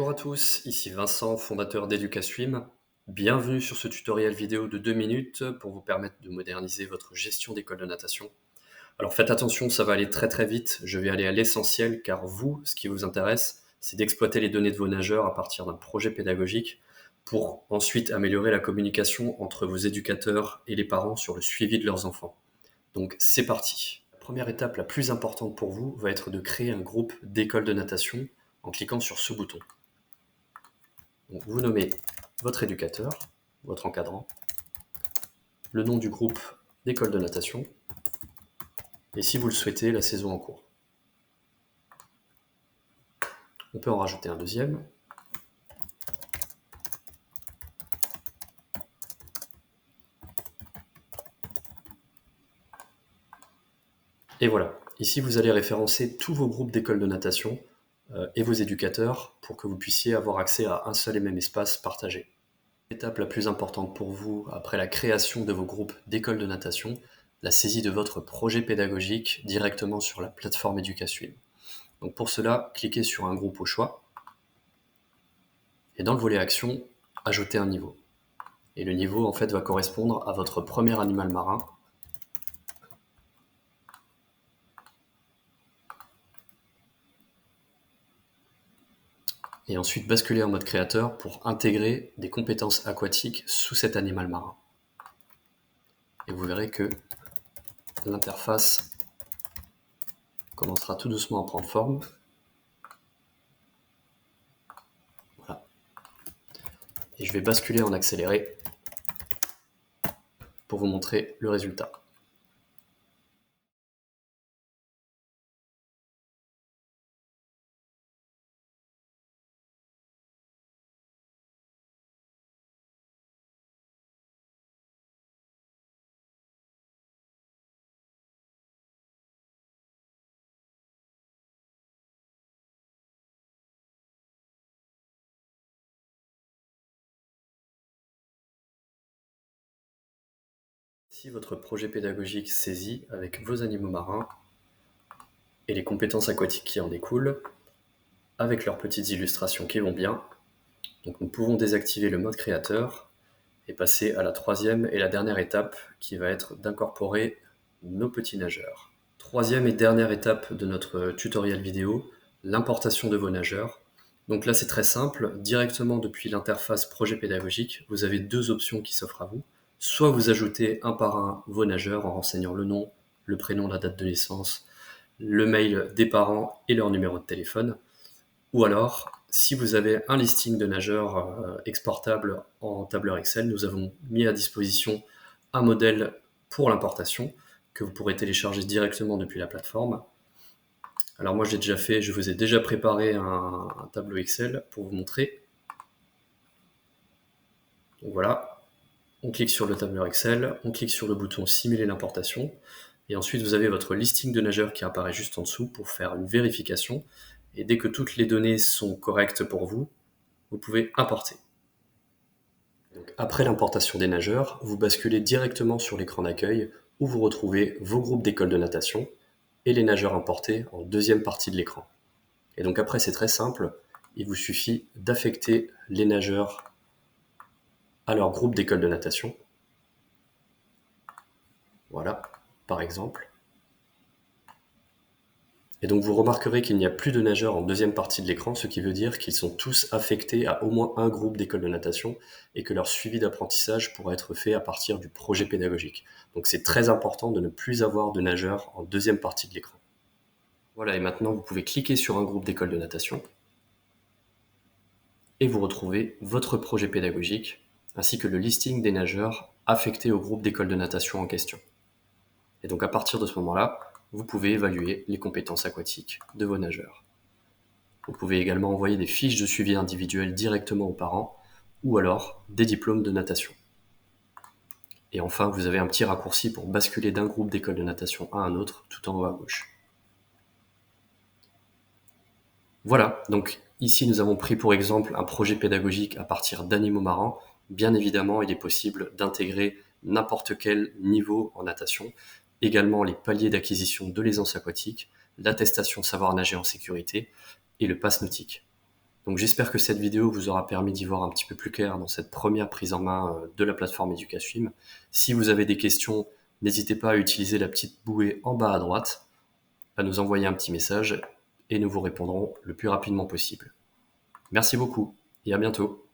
Bonjour à tous, ici Vincent, fondateur d'EducaSwim. Bienvenue sur ce tutoriel vidéo de 2 minutes pour vous permettre de moderniser votre gestion d'école de natation. Alors faites attention, ça va aller très très vite, je vais aller à l'essentiel car vous, ce qui vous intéresse, c'est d'exploiter les données de vos nageurs à partir d'un projet pédagogique pour ensuite améliorer la communication entre vos éducateurs et les parents sur le suivi de leurs enfants. Donc c'est parti. La première étape la plus importante pour vous va être de créer un groupe d'école de natation en cliquant sur ce bouton. Donc, vous nommez votre éducateur, votre encadrant, le nom du groupe d'école de natation, et si vous le souhaitez, la saison en cours. On peut en rajouter un deuxième. Et voilà, ici vous allez référencer tous vos groupes d'école de natation et vos éducateurs pour que vous puissiez avoir accès à un seul et même espace partagé. L'étape la plus importante pour vous après la création de vos groupes d'école de natation, la saisie de votre projet pédagogique directement sur la plateforme EducaSwim. Donc pour cela, cliquez sur un groupe au choix et dans le volet action, ajoutez un niveau. Et le niveau en fait va correspondre à votre premier animal marin. Et ensuite basculer en mode créateur pour intégrer des compétences aquatiques sous cet animal marin. Et vous verrez que l'interface commencera tout doucement à prendre forme. Voilà. Et je vais basculer en accéléré pour vous montrer le résultat. Ici votre projet pédagogique saisi avec vos animaux marins et les compétences aquatiques qui en découlent, avec leurs petites illustrations qui vont bien. Donc nous pouvons désactiver le mode créateur et passer à la troisième et la dernière étape qui va être d'incorporer nos petits nageurs. Troisième et dernière étape de notre tutoriel vidéo, l'importation de vos nageurs. Donc là c'est très simple, directement depuis l'interface projet pédagogique, vous avez deux options qui s'offrent à vous. Soit vous ajoutez un par un vos nageurs en renseignant le nom, le prénom, la date de naissance, le mail des parents et leur numéro de téléphone. Ou alors, si vous avez un listing de nageurs exportable en tableur Excel, nous avons mis à disposition un modèle pour l'importation que vous pourrez télécharger directement depuis la plateforme. Alors moi, je vous ai déjà préparé un tableau Excel pour vous montrer. Donc voilà, on clique sur le tableur Excel, on clique sur le bouton simuler l'importation, et ensuite vous avez votre listing de nageurs qui apparaît juste en dessous pour faire une vérification. Et dès que toutes les données sont correctes pour vous, vous pouvez importer. Donc, après l'importation des nageurs, vous basculez directement sur l'écran d'accueil où vous retrouvez vos groupes d'école de natation et les nageurs importés en deuxième partie de l'écran. Et donc après, c'est très simple, il vous suffit d'affecter les nageurs à leur groupe d'école de natation. Voilà, par exemple. Et donc vous remarquerez qu'il n'y a plus de nageurs en deuxième partie de l'écran, ce qui veut dire qu'ils sont tous affectés à au moins un groupe d'école de natation et que leur suivi d'apprentissage pourra être fait à partir du projet pédagogique. Donc c'est très important de ne plus avoir de nageurs en deuxième partie de l'écran. Voilà, et maintenant vous pouvez cliquer sur un groupe d'école de natation et vous retrouvez votre projet pédagogique ainsi que le listing des nageurs affectés au groupe d'école de natation en question. Et donc à partir de ce moment-là, vous pouvez évaluer les compétences aquatiques de vos nageurs. Vous pouvez également envoyer des fiches de suivi individuel directement aux parents ou alors des diplômes de natation. Et enfin, vous avez un petit raccourci pour basculer d'un groupe d'école de natation à un autre tout en haut à gauche. Voilà, donc ici nous avons pris pour exemple un projet pédagogique à partir d'animaux marins. Bien évidemment, il est possible d'intégrer n'importe quel niveau en natation, également les paliers d'acquisition de l'aisance aquatique, l'attestation savoir nager en sécurité et le pass nautique. Donc j'espère que cette vidéo vous aura permis d'y voir un petit peu plus clair dans cette première prise en main de la plateforme Educaswim. Si vous avez des questions, n'hésitez pas à utiliser la petite bouée en bas à droite, à nous envoyer un petit message et nous vous répondrons le plus rapidement possible. Merci beaucoup et à bientôt.